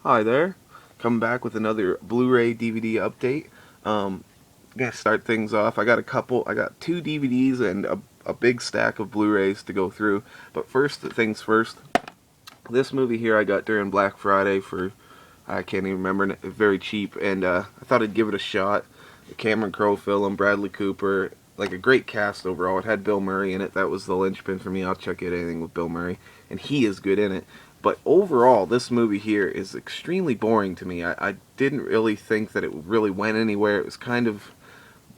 Hi there, coming back with another Blu-ray DVD update. Gonna start things off. I got two DVDs and a big stack of Blu-rays to go through. But first things first, this movie here I got during Black Friday for, I can't even remember, very cheap, and I thought I'd give it a shot. The Cameron Crowe film, Bradley Cooper, like a great cast overall. It had Bill Murray in it. That was the linchpin for me. I'll check out anything with Bill Murray, and he is good in it. But overall, this movie here is extremely boring to me. I didn't really think that it really went anywhere. It was kind of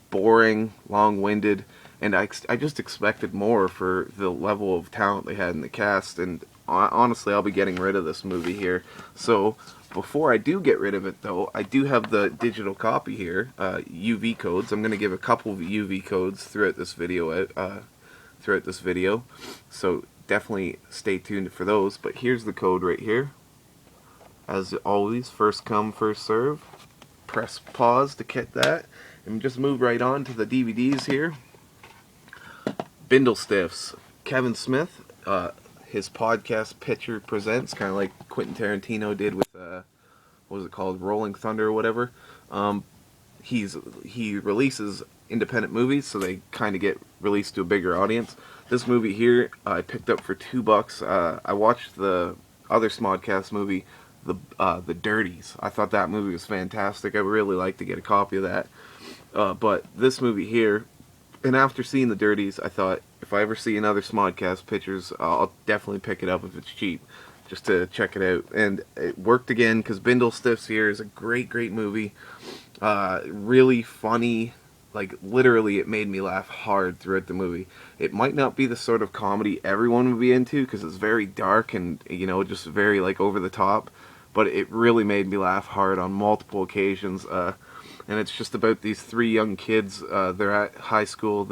boring, long-winded, and I just expected more for the level of talent they had in the cast. And honestly, I'll be getting rid of this movie here. So before I do get rid of it, though, I do have the digital copy here, UV codes. I'm going to give a couple of UV codes throughout this video. So definitely stay tuned for those. But here's the code right here. As always, first come, first serve. Press pause to get that, and just move right on to the DVDs here. Bindle Stiffs. Kevin Smith, his podcast Pitcher Presents, kind of like Quentin Tarantino did with, what was it called, Rolling Thunder or whatever. He releases independent movies, so they kind of get released to a bigger audience. This movie here I picked up for $2. I watched the other Smodcast movie, the Dirties. I thought that movie was fantastic. I would really like to get a copy of that. But this movie here, and after seeing the Dirties, I thought if I ever see another Smodcast pictures, I'll definitely pick it up if it's cheap, just to check it out. And it worked again because Bindle Stiffs here is a great, great movie. Really funny. Like, literally, it made me laugh hard throughout the movie. It might not be the sort of comedy everyone would be into because it's very dark and, just very, like, over the top. But it really made me laugh hard on multiple occasions. And it's just about these three young kids. They're at high school.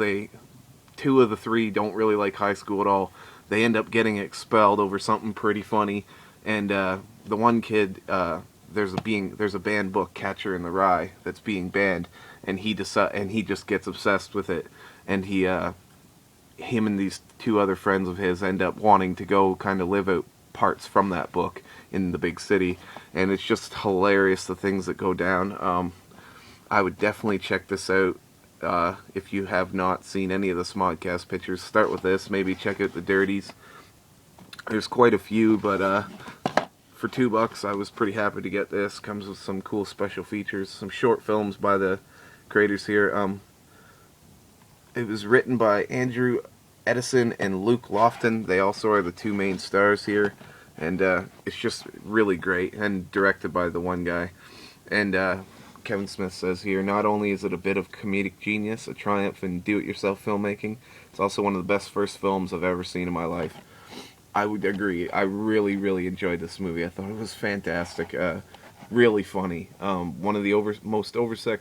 Two of the three don't really like high school at all. They end up getting expelled over something pretty funny. And the one kid, there's a banned book, Catcher in the Rye, that's being banned, and he just gets obsessed with it, and him and these two other friends of his end up wanting to go kind of live out parts from that book in the big city, and it's just hilarious the things that go down. I would definitely check this out. If you have not seen any of the Smodcast pictures, start with this. Maybe check out the Dirties. There's quite a few, but for $2, I was pretty happy to get this. Comes with some cool special features, some short films by the creators here. It was written by Andrew Edison and Luke Lofton. They also are the two main stars here, and it's just really great, and directed by the one guy. And Kevin Smith says here, not only is it a bit of comedic genius, a triumph in do-it-yourself filmmaking, it's also one of the best first films I've ever seen in my life. I would agree. I really, really enjoyed this movie. I thought it was fantastic. Really funny. One of the most oversexed,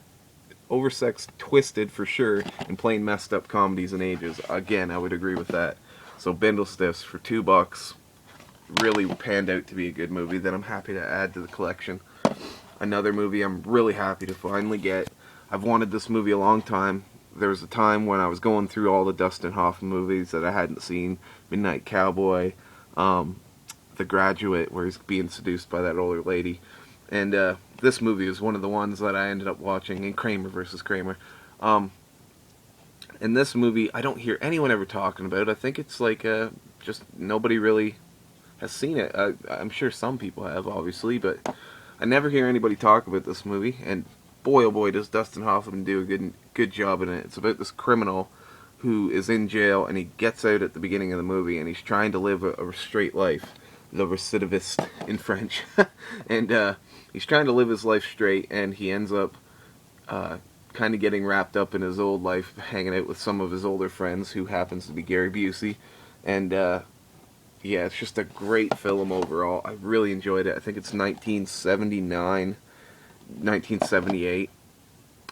twisted for sure, and plain messed up comedies in ages. Again, I would agree with that. So Bindle Stiffs for $2 really panned out to be a good movie that I'm happy to add to the collection. Another movie I'm really happy to finally get. I've wanted this movie a long time. There was a time when I was going through all the Dustin Hoffman movies that I hadn't seen. Midnight Cowboy, The Graduate, where he's being seduced by that older lady. And this movie is one of the ones that I ended up watching, in Kramer versus Kramer. In this movie, I don't hear anyone ever talking about it. I think it's like just nobody really has seen it. I'm sure some people have, obviously, but I never hear anybody talk about this movie. And boy, oh boy, does Dustin Hoffman do a good job in it. It's about this criminal who is in jail, and he gets out at the beginning of the movie, and he's trying to live a straight life. The recidivist in French. And he's trying to live his life straight, and he ends up kind of getting wrapped up in his old life, hanging out with some of his older friends, who happens to be Gary Busey. And yeah, it's just a great film overall. I really enjoyed it. I think it's 1979, 1978.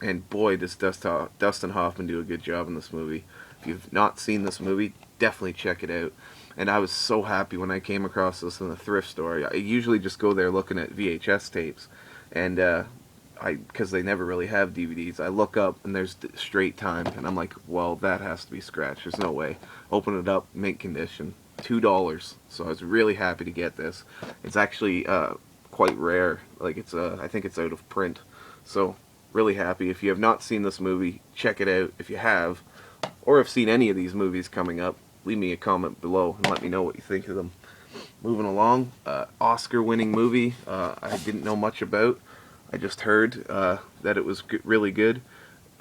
And boy, does Dustin Hoffman do a good job in this movie. If you've not seen this movie, definitely check it out. And I was so happy when I came across this in the thrift store. I usually just go there looking at VHS tapes, and because they never really have DVDs, I look up and there's Straight Time, and I'm like, well, that has to be scratched. There's no way. Open it up, mint condition, $2. So I was really happy to get this. It's actually quite rare. Like I think it's out of print. So really happy. If you have not seen this movie, check it out. If you have, or have seen any of these movies coming up, leave me a comment below and let me know what you think of them. Moving along, Oscar-winning movie I didn't know much about. I just heard that it was really good.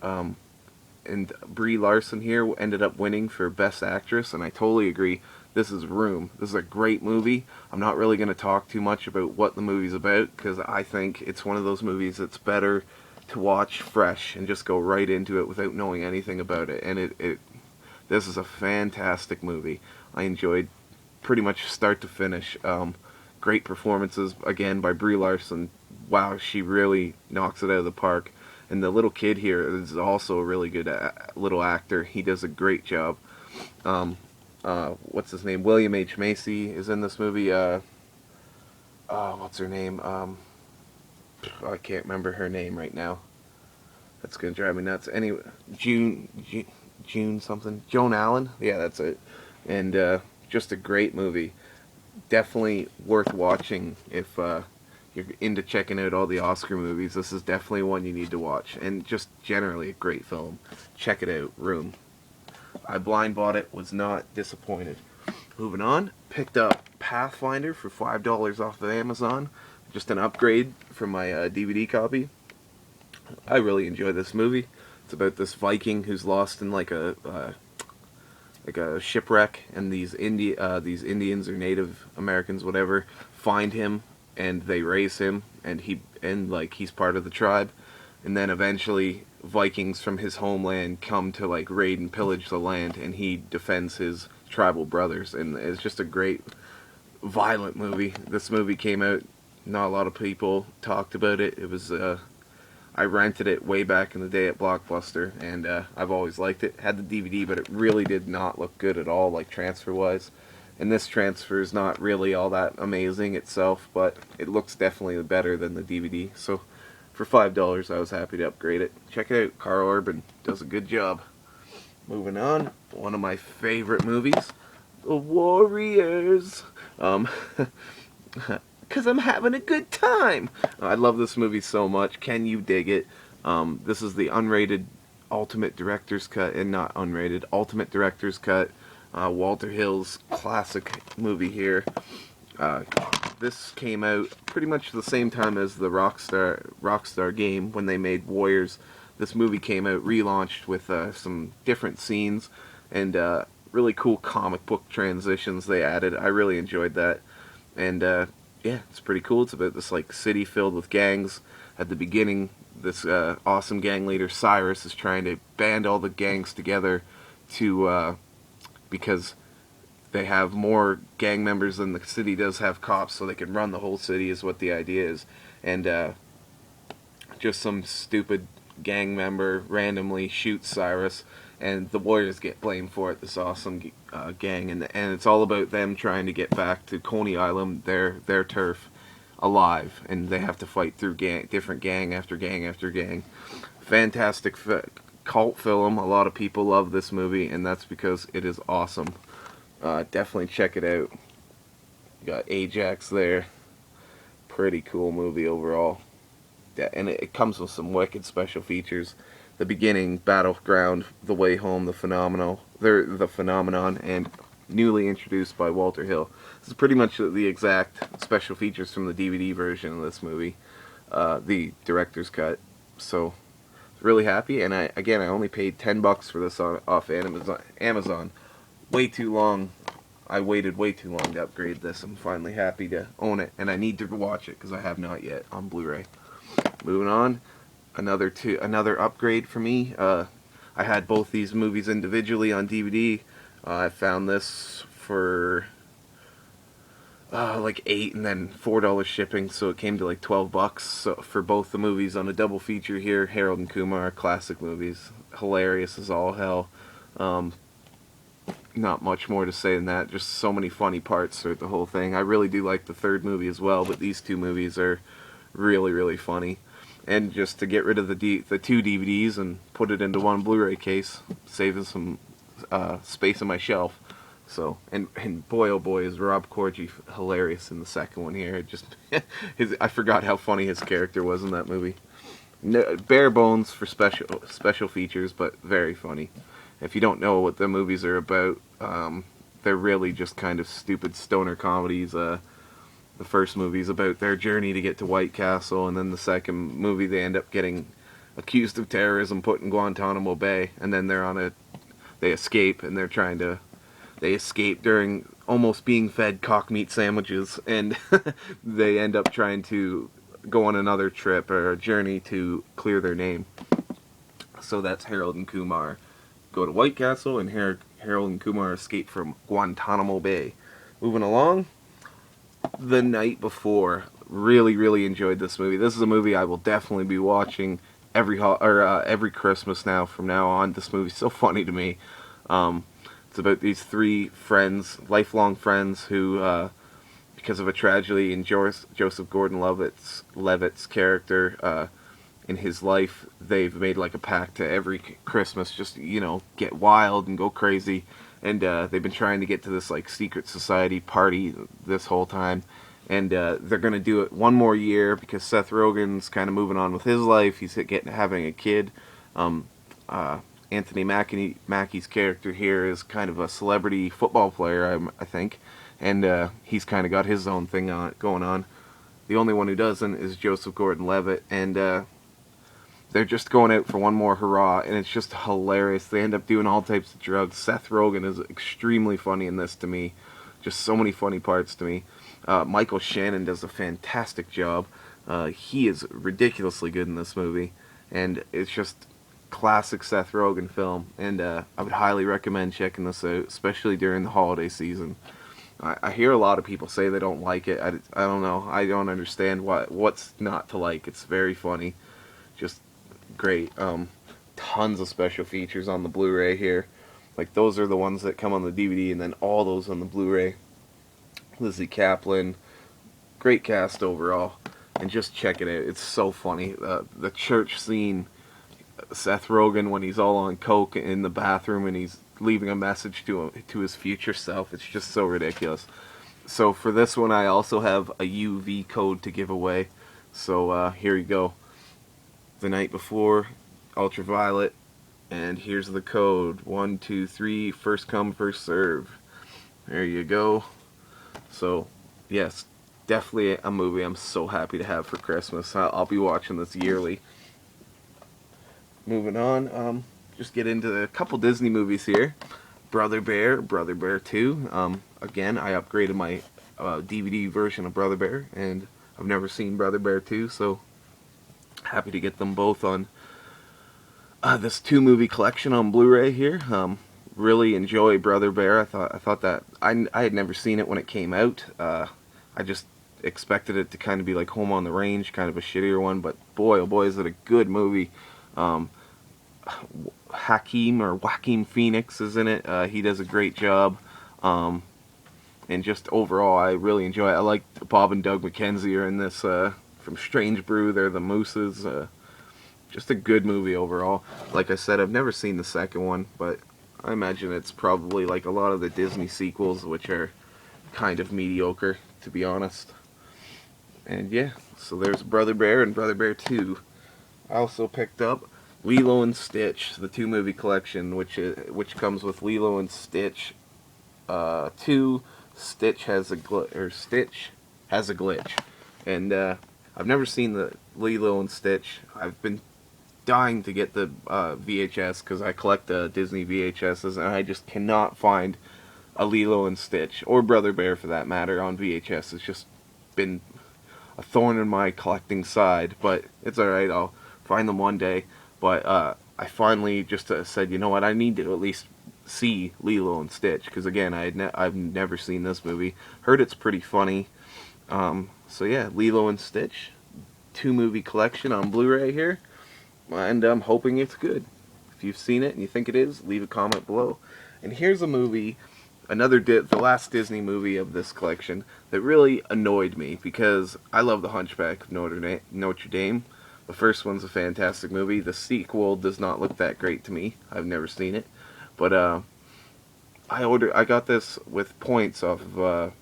And Brie Larson here ended up winning for Best Actress, and I totally agree. This is Room. This is a great movie. I'm not really going to talk too much about what the movie's about, because I think it's one of those movies that's better to watch fresh and just go right into it without knowing anything about it. And this is a fantastic movie. I enjoyed pretty much start to finish. Great performances, again, by Brie Larson. Wow, she really knocks it out of the park. And the little kid here is also a really good little actor. He does a great job. What's his name? William H. Macy is in this movie. What's her name? I can't remember her name right now. That's gonna drive me nuts. Anyway, June something. Joan Allen. Yeah, that's it. And just a great movie. Definitely worth watching if you're into checking out all the Oscar movies. This is definitely one you need to watch. And just generally a great film. Check it out. Room. I blind bought it. Was not disappointed. Moving on. Picked up Pathfinder for $5 off of Amazon. Just an upgrade from my DVD copy. I really enjoy this movie. It's about this Viking who's lost in like a shipwreck, and these Indians or Native Americans, whatever, find him and they raise him, and he's part of the tribe, and then eventually Vikings from his homeland come to like raid and pillage the land, and he defends his tribal brothers, and it's just a great violent movie. This movie came out, not a lot of people talked about it. It was I rented it way back in the day at Blockbuster, and I've always liked it. Had the DVD, but it really did not look good at all, like transfer-wise. And this transfer is not really all that amazing itself, but it looks definitely better than the DVD. So for $5, I was happy to upgrade it. Check it out. Carl Urban does a good job. Moving on, one of my favorite movies, The Warriors. Because I'm having a good time. I love this movie so much. Can you dig it? This is the unrated Ultimate Director's Cut, and not unrated, Ultimate Director's Cut. Walter Hill's classic movie here. This came out pretty much the same time as the Rockstar game when they made Warriors. This movie came out relaunched with some different scenes and really cool comic book transitions they added. I really enjoyed that. And yeah, it's pretty cool. It's about this like city filled with gangs. At the beginning, this awesome gang leader Cyrus is trying to band all the gangs together to because they have more gang members than the city does have cops, so they can run the whole city is what the idea is. And just some stupid gang member randomly shoots Cyrus, and the Warriors get blamed for it, this awesome gang, and it's all about them trying to get back to Coney Island, their turf, alive, and they have to fight through different gang after gang after gang. Fantastic cult film. A lot of people love this movie, and that's because it is awesome. Definitely check it out. You got Ajax there. Pretty cool movie overall. And it comes with some wicked special features. The beginning, Battleground, The Way Home, The Phenomenon, and newly introduced by Walter Hill. This is pretty much the exact special features from the DVD version of this movie, the director's cut. So, really happy. And I only paid $10 for this off Amazon. Way too long. I waited way too long to upgrade this. I'm finally happy to own it, and I need to watch it because I have not yet on Blu-ray. Moving on. Another upgrade for me. I had both these movies individually on DVD. I found this for like $8 and then $4 shipping, so it came to like $12 so for both the movies on a double feature here. Harold and Kumar, classic movies, hilarious as all hell. Not much more to say than that. Just so many funny parts throughout the whole thing. I really do like the third movie as well, but these two movies are really, really funny. And just to get rid of the two DVDs and put it into one Blu-ray case, saving some space on my shelf. So, and boy, oh boy, is Rob Corddry hilarious in the second one here. It just, I forgot how funny his character was in that movie. No, bare bones for special features, but very funny. If you don't know what the movies are about, they're really just kind of stupid stoner comedies. The first movie is about their journey to get to White Castle, and then the second movie they end up getting accused of terrorism, put in Guantanamo Bay, and then they escape, and they escape during almost being fed cock meat sandwiches, and they end up trying to go on another trip or a journey to clear their name. So that's Harold and Kumar go to White Castle, and Harold and Kumar escape from Guantanamo Bay. Moving along, The Night Before. Really, really enjoyed this movie. This is a movie I will definitely be watching every Christmas now from now on. This movie's so funny to me. It's about these three friends, lifelong friends, who, because of a tragedy in Joseph Gordon-Levitt's character, in his life, they've made like a pact to every Christmas just, get wild and go crazy. And they've been trying to get to this like secret society party this whole time. And they're going to do it one more year because Seth Rogen's kind of moving on with his life. He's having a kid. Anthony Mackie's character here is kind of a celebrity football player, I think. And he's kind of got his own thing going on. The only one who doesn't is Joseph Gordon-Levitt. And they're just going out for one more hurrah, and it's just hilarious. They end up doing all types of drugs. Seth Rogen is extremely funny in this to me. Just so many funny parts to me. Michael Shannon does a fantastic job. He is ridiculously good in this movie, and it's just classic Seth Rogen film, and I would highly recommend checking this out, especially during the holiday season. I hear a lot of people say they don't like it. I don't know. I don't understand what's not to like. It's very funny. Just great. Tons of special features on the Blu-ray here. Like, those are the ones that come on the DVD, and then all those on the Blu-ray. Lizzie Kaplan. Great cast overall. And just check it out. It's so funny. The church scene, Seth Rogen when he's all on coke in the bathroom and he's leaving a message to his future self. It's just so ridiculous. So for this one, I also have a UV code to give away. So here you go. The Night Before, Ultraviolet, and here's the code. 1, 2, 3, first come, first serve. There you go. So, yes, definitely a movie I'm so happy to have for Christmas. I'll be watching this yearly. Moving on, just get into a couple Disney movies here. Brother Bear 2. Again, I upgraded my DVD version of Brother Bear, and I've never seen Brother Bear 2, so happy to get them both on this 2-movie collection on Blu-ray here. Really enjoy Brother Bear. I thought that I had never seen it when it came out. I just expected it to kind of be like Home on the Range, kind of a shittier one, but boy, oh boy, is it a good movie. Joaquin Phoenix is in it. He does a great job. And just overall, I really enjoy it. I like Bob and Doug McKenzie are in this, from Strange Brew. They're the Mooses. Just a good movie overall. Like I said, I've never seen the second one, but I imagine it's probably like a lot of the Disney sequels, which are kind of mediocre, to be honest. And yeah, so there's Brother Bear and Brother Bear 2. I also picked up Lilo and Stitch, the 2-movie collection, which comes with Lilo and Stitch 2. Stitch has a glitch, and I've never seen the Lilo and Stitch. I've been dying to get the VHS because I collect Disney VHSs, and I just cannot find a Lilo and Stitch, or Brother Bear for that matter, on VHS. It's just been a thorn in my collecting side, but it's alright, I'll find them one day. But I finally just said, you know what, I need to at least see Lilo and Stitch, because again, I've never seen this movie. Heard it's pretty funny. So yeah, Lilo and Stitch, 2-movie collection on Blu-ray here, and I'm hoping it's good. If you've seen it and you think it is, leave a comment below. And here's a movie, the last Disney movie of this collection, that really annoyed me, because I love The Hunchback of Notre Dame. The first one's a fantastic movie. The sequel does not look that great to me. I've never seen it. But I got this with points off of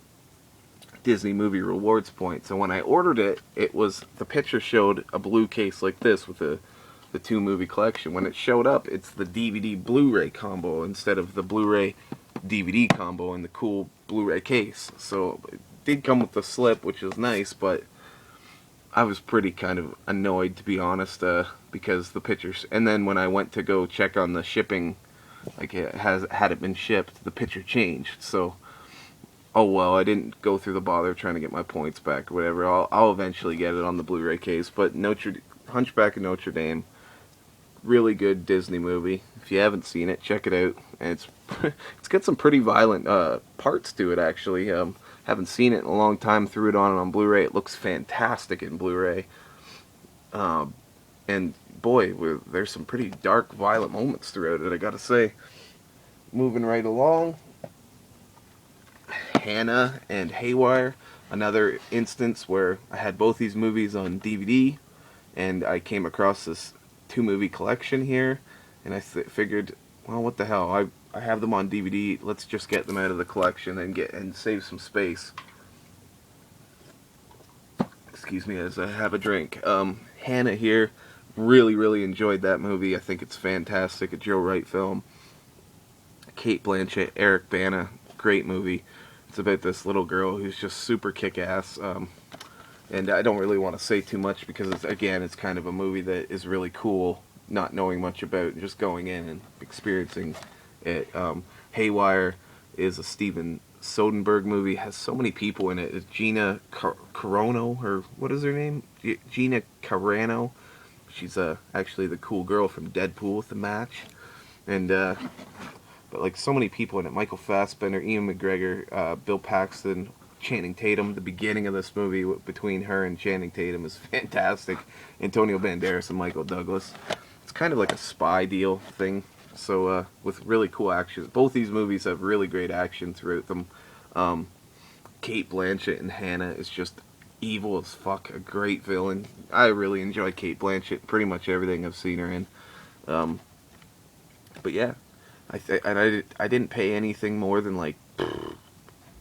Disney Movie Rewards points, and when I ordered it, the picture showed a blue case like this with the two movie collection. When it showed up, it's the DVD Blu-ray combo instead of the Blu-ray DVD combo in the cool Blu-ray case. So it did come with the slip, which is nice, but I was pretty kind of annoyed, to be honest, because the pictures. And then when I went to go check on the shipping, like had it been shipped, the picture changed. So, oh well, I didn't go through the bother trying to get my points back or whatever. I'll eventually get it on the Blu-ray case. But Hunchback of Notre Dame, really good Disney movie. If you haven't seen it, check it out. And it's got some pretty violent parts to it, actually. Haven't seen it in a long time. Threw it on Blu-ray. It looks fantastic in Blu-ray. And boy, there's some pretty dark, violent moments throughout it, I gotta say. Moving right along, Hannah and Haywire. Another instance where I had both these movies on DVD, and I came across this two-movie collection here, and I figured, well, what the hell? I have them on DVD. Let's just get them out of the collection and save some space. Excuse me as I have a drink. Hannah here, really enjoyed that movie. I think it's fantastic. A Joe Wright film. Cate Blanchett, Eric Bana, great movie. It's about this little girl who's just super kick-ass. And I don't really want to say too much because, it's kind of a movie that is really cool, not knowing much about it, just going in and experiencing it. Haywire is a Steven Soderbergh movie. Has so many people in it. It's Gina Carano, or what is her name? Gina Carano. She's actually the cool girl from Deadpool with the match. And but like so many people in it. Michael Fassbender, Ian McGregor, Bill Paxton, Channing Tatum. The beginning of this movie between her and Channing Tatum is fantastic. Antonio Banderas and Michael Douglas. It's kind of like a spy deal thing. So with really cool action. Both these movies have really great action throughout them. Cate Blanchett and Hannah is just evil as fuck. A great villain. I really enjoy Cate Blanchett. Pretty much everything I've seen her in. But yeah, I didn't pay anything more than like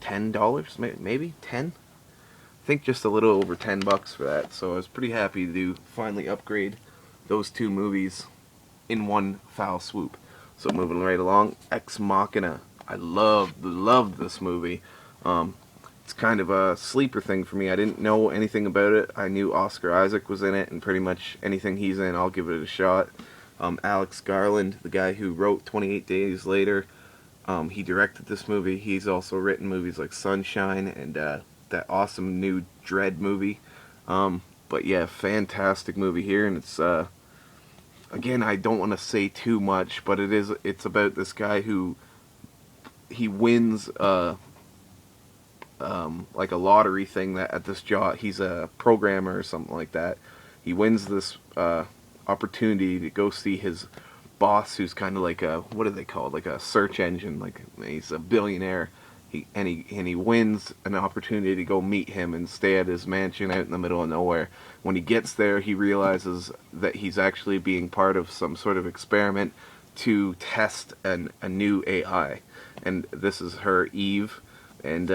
$10, maybe 10. I think just a little over $10 for that. So I was pretty happy to finally upgrade those two movies in one foul swoop. So moving right along, Ex Machina. I loved this movie. It's kind of a sleeper thing for me. I didn't know anything about it. I knew Oscar Isaac was in it, and pretty much anything he's in, I'll give it a shot. Alex Garland, the guy who wrote 28 Days Later, he directed this movie. He's also written movies like Sunshine and that awesome new Dread movie. But yeah, fantastic movie here, and it's again, I don't want to say too much, but it's about this guy who he wins like a lottery thing that at this job. He's a programmer or something like that. He wins this opportunity to go see his boss, who's kind of like a, what do they call it, like a search engine, like he's a billionaire. He wins an opportunity to go meet him and stay at his mansion out in the middle of nowhere. When he gets there, he realizes that he's actually being part of some sort of experiment to test a new AI, and this is her, Eve, and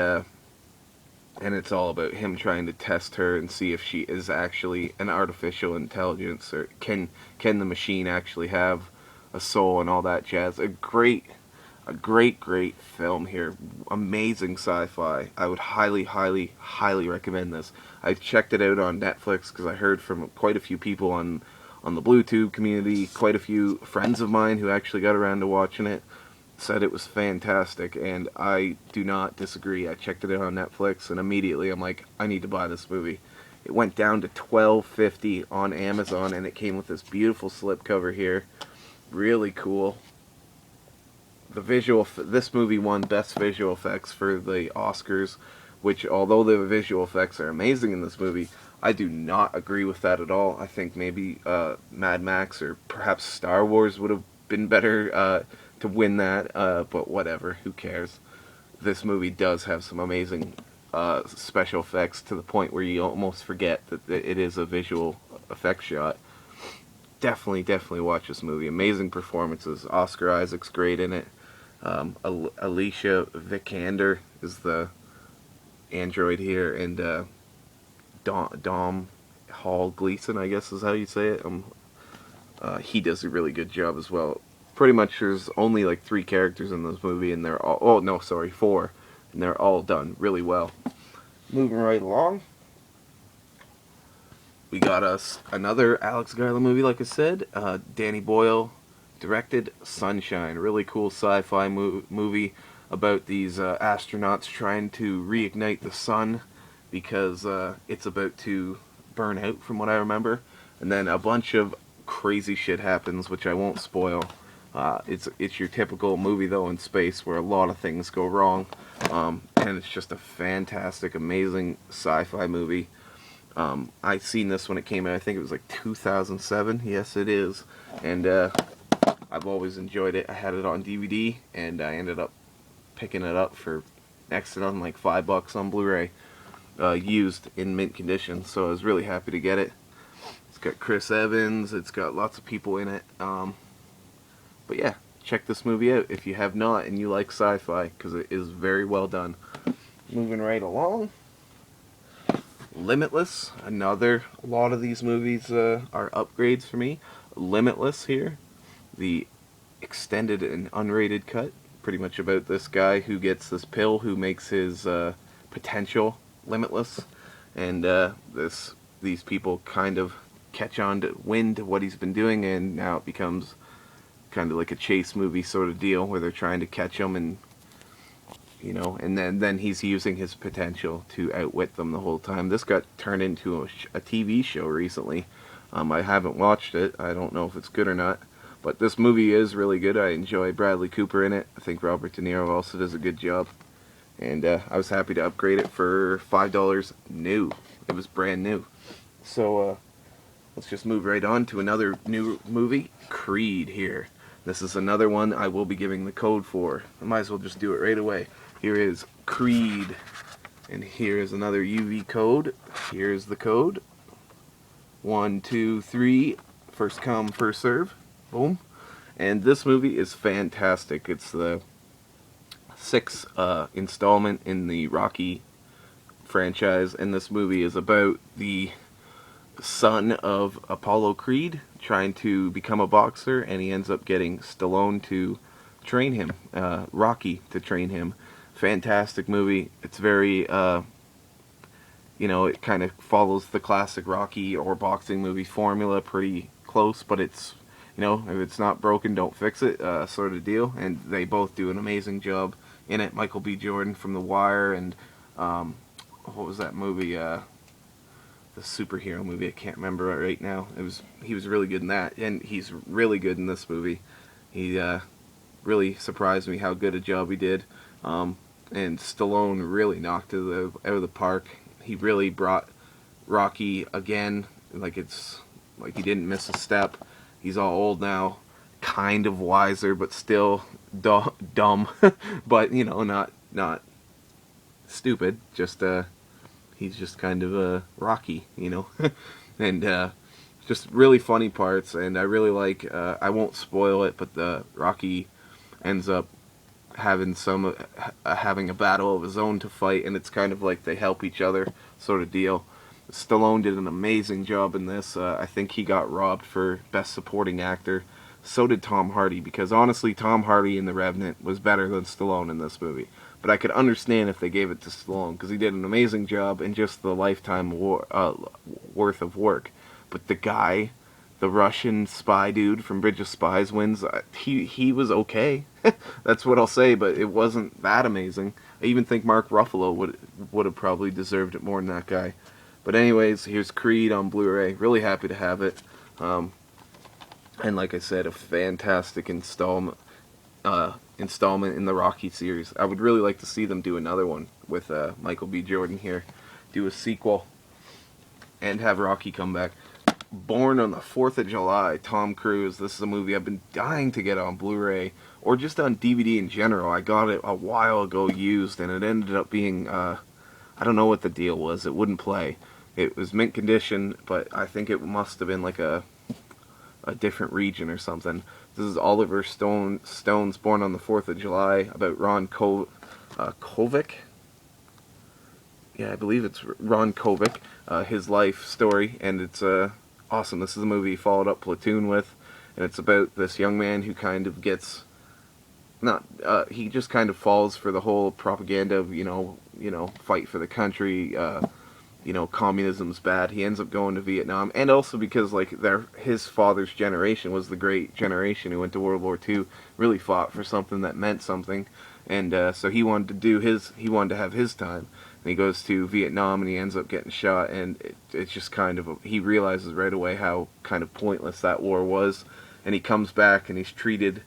it's all about him trying to test her and see if she is actually an artificial intelligence, or can the machine actually have a soul and all that jazz. A great film here. Amazing sci-fi. I would highly recommend this. I checked it out on Netflix because I heard from quite a few people on the Blu-tube community, quite a few friends of mine who actually got around to watching it, said it was fantastic, and I do not disagree. I checked it out on Netflix, and immediately I'm like, I need to buy this movie. It went down to $12.50 on Amazon, and it came with this beautiful slipcover here. Really cool. This movie won Best Visual Effects for the Oscars, which, although the visual effects are amazing in this movie, I do not agree with that at all. I think maybe Mad Max or perhaps Star Wars would have been better to win that, but whatever, who cares. This movie does have some amazing special effects to the point where you almost forget that it is a visual effects shot. Definitely watch this movie. Amazing performances. Oscar Isaac's great in it. Alicia Vikander is the android here, and Dom Hall Gleason, I guess is how you say it. He does a really good job as well. Pretty much there's only like 3 characters in this movie, and they're all, oh no, sorry, 4, and they're all done really well. Moving right along, we got us another Alex Garland movie, like I said. Danny Boyle directed Sunshine. Really cool sci-fi movie about these astronauts trying to reignite the sun because it's about to burn out, from what I remember. And then a bunch of crazy shit happens, which I won't spoil. It's your typical movie, though, in space where a lot of things go wrong. And it's just a fantastic, amazing sci-fi movie. I seen this when it came out. I think it was like 2007. Yes, it is. And I've always enjoyed it. I had it on DVD, and I ended up picking it up for next to nothing, like $5 on Blu-ray, used in mint condition. So I was really happy to get it. It's got Chris Evans. It's got lots of people in it. But yeah, check this movie out if you have not and you like sci-fi, because it is very well done. Moving right along. Limitless. A lot of these movies are upgrades for me. Limitless here. The extended and unrated cut. Pretty much about this guy who gets this pill who makes his potential limitless. And these people kind of catch on to wind to what he's been doing, and now it becomes kind of like a chase movie sort of deal where they're trying to catch him, and and then he's using his potential to outwit them the whole time. This got turned into a TV show recently. I haven't watched it. I don't know if it's good or not, but this movie is really good. I enjoy Bradley Cooper in it. I think Robert De Niro also does a good job, and I was happy to upgrade it for $5 new. It was brand new. So let's just move right on to another new movie, Creed here. This is another one I will be giving the code for. I might as well just do it right away. Here is Creed, and here is another UV code. Here's the code. 1, 2, 3. First come, first serve. Boom. And this movie is fantastic. It's the 6th installment in the Rocky franchise, and this movie is about the son of Apollo Creed trying to become a boxer, and he ends up getting Stallone to train him, Rocky to train him. Fantastic movie. It's very, it kind of follows the classic Rocky or boxing movie formula pretty close, but it's, if it's not broken, don't fix it, sort of deal. And they both do an amazing job in it. Michael B. Jordan from The Wire, and what was that movie? The superhero movie, I can't remember right now. He was really good in that, and he's really good in this movie. He really surprised me how good a job he did. And Stallone really knocked it out of the park. He really brought Rocky again, like he didn't miss a step. He's all old now, kind of wiser, but still dumb. But not stupid. Just he's just kind of Rocky, and just really funny parts. And I really like. I won't spoil it, but the Rocky ends up having having a battle of his own to fight, and it's kind of like they help each other sort of deal. Stallone did an amazing job in this. I think he got robbed for Best Supporting Actor. So did Tom Hardy, because honestly Tom Hardy in The Revenant was better than Stallone in this movie. But I could understand if they gave it to Stallone, because he did an amazing job in just the lifetime worth of work. But the guy, the Russian spy dude from Bridge of Spies wins, he was okay. That's what I'll say, but it wasn't that amazing. I even think Mark Ruffalo would have probably deserved it more than that guy. But anyways, here's Creed on Blu-ray. Really happy to have it. And like I said, a fantastic installment in the Rocky series. I would really like to see them do another one with Michael B. Jordan here. Do a sequel and have Rocky come back. Born on the 4th of July, Tom Cruise. This is a movie I've been dying to get on Blu-ray or just on DVD in general. I got it a while ago used, and it ended up being, I don't know what the deal was. It wouldn't play. It was mint condition, but I think it must have been like a a different region or something. This is Oliver Stone's Born on the 4th of July, about Kovic. Yeah, I believe it's Ron Kovic, his life story, and it's awesome. This is a movie he followed up Platoon with, and it's about this young man who kind of gets not he just kind of falls for the whole propaganda of fight for the country, communism's bad. He ends up going to Vietnam, and also because like his father's generation was the great generation who went to World War II, really fought for something that meant something, and so he wanted to have his time, and he goes to Vietnam and he ends up getting shot, and it's just kind of he realizes right away how kind of pointless that war was, and he comes back and he's treated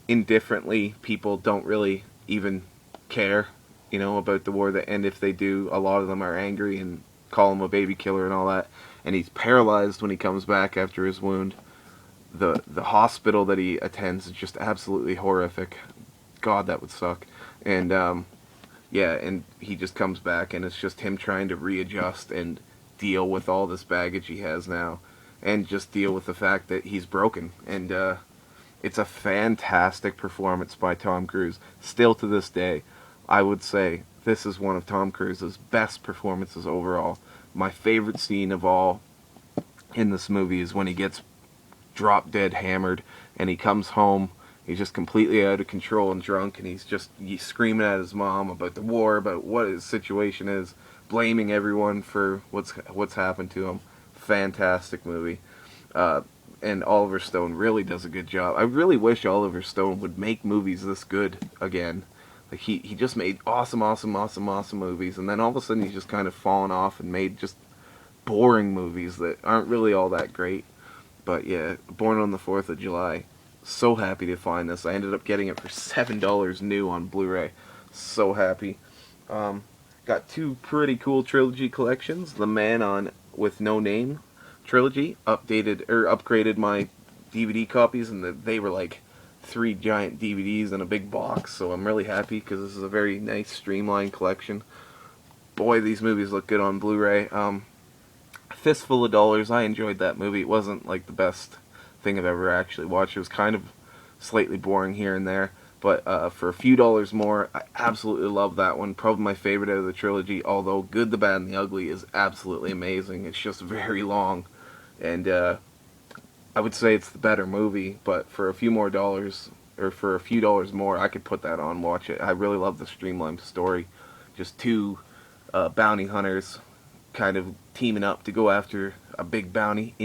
indifferently. People don't really even care, about the war, and if they do, a lot of them are angry and call him a baby killer and all that. And he's paralyzed when he comes back after his wound. The hospital that he attends is just absolutely horrific. God, that would suck. And and he just comes back, and it's just him trying to readjust and deal with all this baggage he has now, and just deal with the fact that he's broken. And it's a fantastic performance by Tom Cruise. Still to this day, I would say this is one of Tom Cruise's best performances overall. My favorite scene of all in this movie is when he gets drop dead hammered and he comes home. He's just completely out of control and drunk, and he's screaming at his mom about the war, about what his situation is, blaming everyone for what's happened to him. Fantastic movie. And Oliver Stone really does a good job. I really wish Oliver Stone would make movies this good again. Like he just made awesome movies, and then all of a sudden he's just kind of fallen off and made just boring movies that aren't really all that great. But yeah, Born on the 4th of July. So happy to find this. I ended up getting it for $7 new on Blu-ray. So happy. Got two pretty cool trilogy collections. The Man with No Name trilogy upgraded my DVD copies, and they were like 3 giant DVDs in a big box, so I'm really happy because this is a very nice streamlined collection. Boy, these movies look good on Blu-ray. Fistful of Dollars, I enjoyed that movie. It wasn't like the best thing I've ever actually watched. It was kind of slightly boring here and there, but for a few dollars more, I absolutely love that one. Probably my favorite out of the trilogy, although Good, the Bad, and the Ugly is absolutely amazing. It's just very long, and I would say it's the better movie, but for a few more dollars, or for a few dollars more, I could put that on, watch it. I really love the streamlined story. Just two bounty hunters kind of teaming up to go after a big bounty,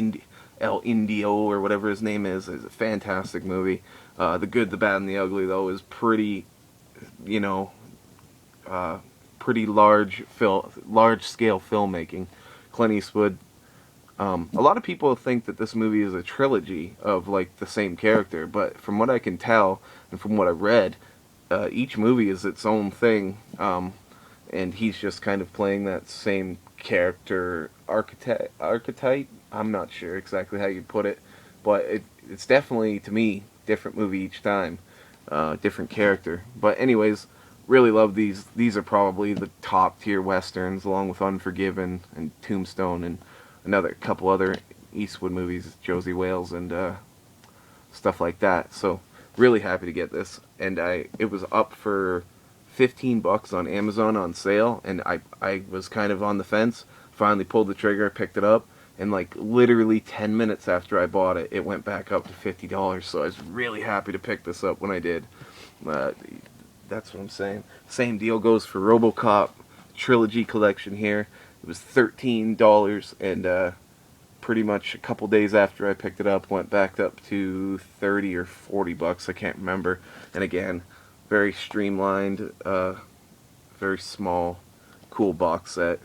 El Indio, or whatever his name is. It's a fantastic movie. The Good, the Bad, and the Ugly, though, is pretty, pretty large-scale filmmaking. Clint Eastwood. A lot of people think that this movie is a trilogy of like the same character, but from what I can tell and from what I read, each movie is its own thing, and he's just kind of playing that same character archetype. I'm not sure exactly how you'd put it, but it's definitely, to me, different movie each time, different character. But anyways, really love these. These are probably the top tier westerns, along with Unforgiven and Tombstone and another couple other Eastwood movies, Josie Wales and stuff like that. So really happy to get this, and it was up for $15 on Amazon on sale, and I was kind of on the fence. Finally pulled the trigger, picked it up, and like literally 10 minutes after I bought it, it went back up to $50. So I was really happy to pick this up when I did. That's what I'm saying. Same deal goes for RoboCop trilogy collection here. It was $13, and pretty much a couple days after I picked it up, went back up to $30 or $40. I can't remember. And again, very streamlined, very small, cool box set.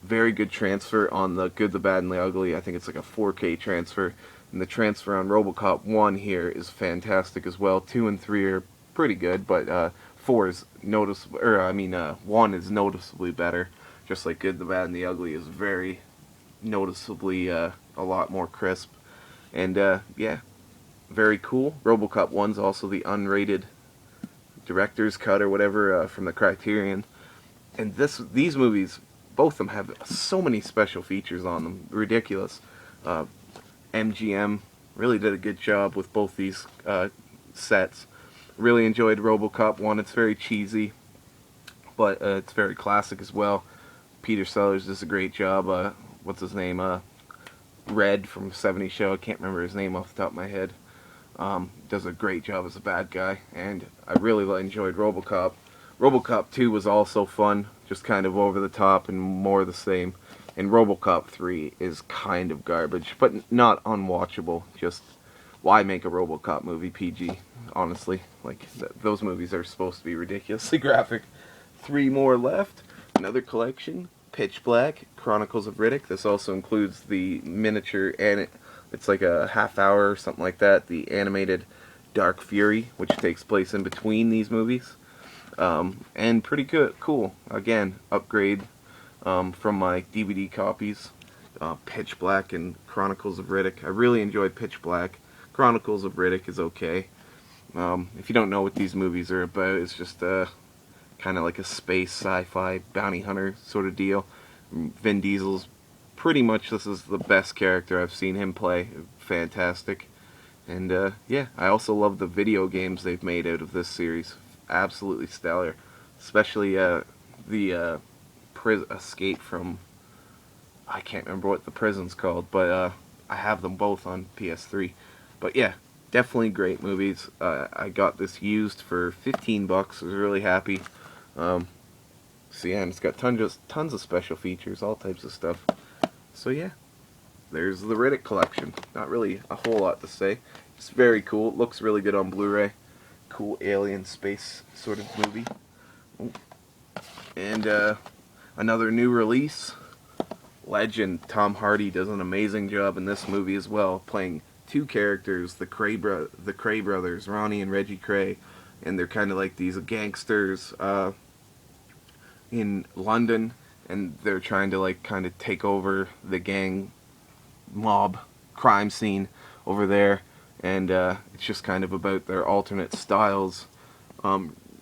Very good transfer on the Good, the Bad, and the Ugly. I think it's like a 4K transfer. And the transfer on RoboCop 1 here is fantastic as well. 2 and 3 are pretty good, but 4 is noticeable, 1 is noticeably better. Just like Good, the Bad, and the Ugly is very noticeably a lot more crisp. And yeah, very cool. RoboCop 1's also the unrated director's cut or whatever from the Criterion. And these movies, both of them have so many special features on them. Ridiculous. MGM Really did a good job with both these sets. Really enjoyed RoboCop 1. It's very cheesy, but it's very classic as well. Peter Sellers does a great job. What's his name? Red from '70s Show. I can't remember his name off the top of my head. Does a great job as a bad guy, and I really enjoyed RoboCop. RoboCop 2 was also fun, just kind of over the top and more the same. And RoboCop 3 is kind of garbage, but not unwatchable. Just why make a RoboCop movie PG? Honestly, like those movies are supposed to be ridiculously graphic. 3 more left. Another collection. Pitch Black, Chronicles of Riddick. This also includes the miniature, and it's like a half hour or something like that, the animated Dark Fury, which takes place in between these movies. And pretty good, cool. Again, upgrade from my DVD copies. Pitch Black and Chronicles of Riddick. I really enjoyed Pitch Black. Chronicles of Riddick is okay. If you don't know what these movies are about, it's just kind of like a space sci-fi bounty hunter sort of deal. Vin Diesel's pretty much, this is the best character I've seen him play. Fantastic. And yeah, I also love the video games they've made out of this series. Absolutely stellar. Especially the escape from, I can't remember what the prison's called, but I have them both on PS3. But yeah, definitely great movies. I got this used for 15 bucks. I was really happy. So yeah, and it's got tons of special features, all types of stuff. So yeah, there's the Riddick collection. Not really a whole lot to say. It's very cool. It looks really good on Blu-ray. Cool alien space sort of movie. Ooh. And another new release. Legend. Tom Hardy does an amazing job in this movie as well, playing 2 characters, the Cray brothers, Ronnie and Reggie Cray, and they're kind of like these gangsters in London, and they're trying to like kind of take over the gang mob crime scene over there, and it's just kind of about their alternate styles.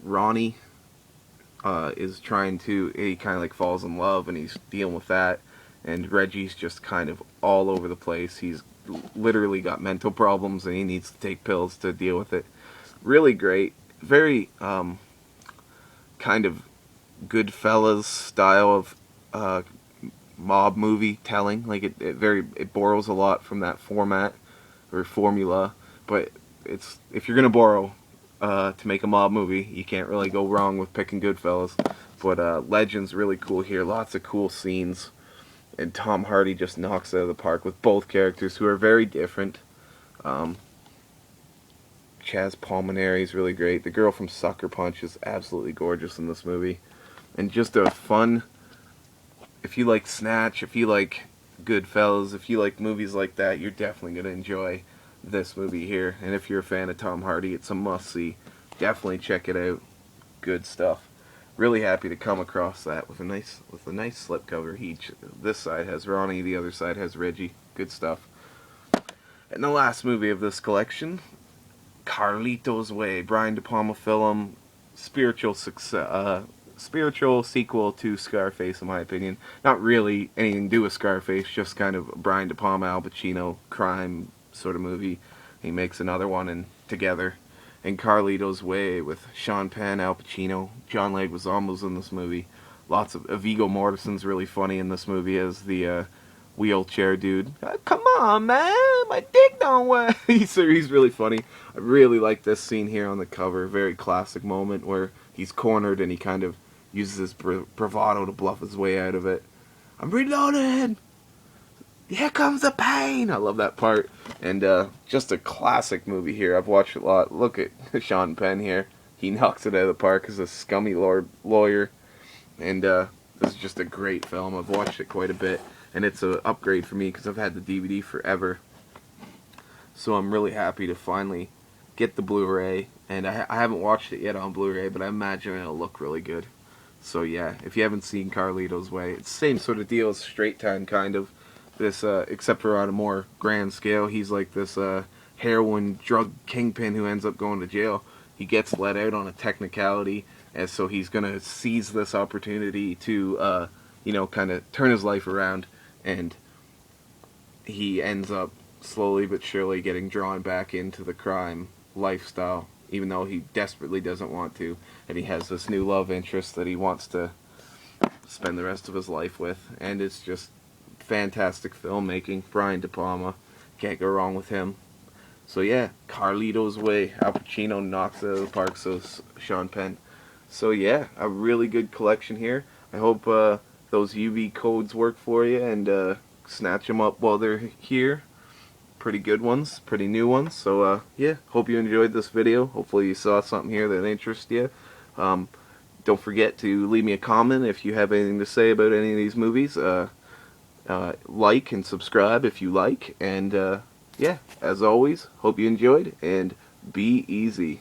Ronnie is trying to, he kind of like falls in love and he's dealing with that, and Reggie's just kind of all over the place. He's literally got mental problems and he needs to take pills to deal with it. Really great, very kind of Goodfellas style of mob movie telling. Like it borrows a lot from that format or formula, but it's, if you're gonna borrow to make a mob movie, you can't really go wrong with picking Goodfellas. But Legend's really cool here. Lots of cool scenes, and Tom Hardy just knocks it out of the park with both characters who are very different. Chaz Palmineri is really great. The girl from Sucker Punch is absolutely gorgeous in this movie. And just a fun, if you like Snatch, if you like Goodfellas, if you like movies like that, you're definitely going to enjoy this movie here. And if you're a fan of Tom Hardy, it's a must-see. Definitely check it out. Good stuff. Really happy to come across that with a nice slipcover. This side has Ronnie, the other side has Reggie. Good stuff. And the last movie of this collection, Carlito's Way, Brian De Palma film, spiritual sequel to Scarface, in my opinion. Not really anything to do with Scarface, just kind of Brian De Palma, Al Pacino crime sort of movie. He makes another one together. And Carlito's Way with Sean Penn, Al Pacino, John Leguizamo's in this movie. Lots of Viggo Mortensen's really funny in this movie as the wheelchair dude. Come on, man, my dick don't work. He's really funny. I really like this scene here on the cover. Very classic moment where he's cornered and he kind of uses his bravado to bluff his way out of it. I'm reloading! Here comes the pain! I love that part. And just a classic movie here. I've watched it a lot. Look at Sean Penn here. He knocks it out of the park as a scummy lawyer. And this is just a great film. I've watched it quite a bit. And it's an upgrade for me because I've had the DVD forever. So I'm really happy to finally get the Blu-ray. And I haven't watched it yet on Blu-ray, but I imagine it'll look really good. So yeah, if you haven't seen Carlito's Way, it's the same sort of deal as Straight Time, kind of. This, except for on a more grand scale. He's like this heroin drug kingpin who ends up going to jail. He gets let out on a technicality, and so he's going to seize this opportunity to, kind of turn his life around, and he ends up slowly but surely getting drawn back into the crime lifestyle, even though he desperately doesn't want to, and he has this new love interest that he wants to spend the rest of his life with, and it's just fantastic filmmaking. Brian De Palma, can't go wrong with him. So yeah, Carlito's Way. Al Pacino knocks it out of the park, so Sean Penn. So yeah, a really good collection here. I hope those UV codes work for you, and snatch them up while they're here. Pretty good ones, pretty new ones. So yeah, hope you enjoyed this video. Hopefully you saw something here that interests you. Don't forget to leave me a comment if you have anything to say about any of these movies. Like and subscribe if you like. And yeah, as always, hope you enjoyed, and be easy.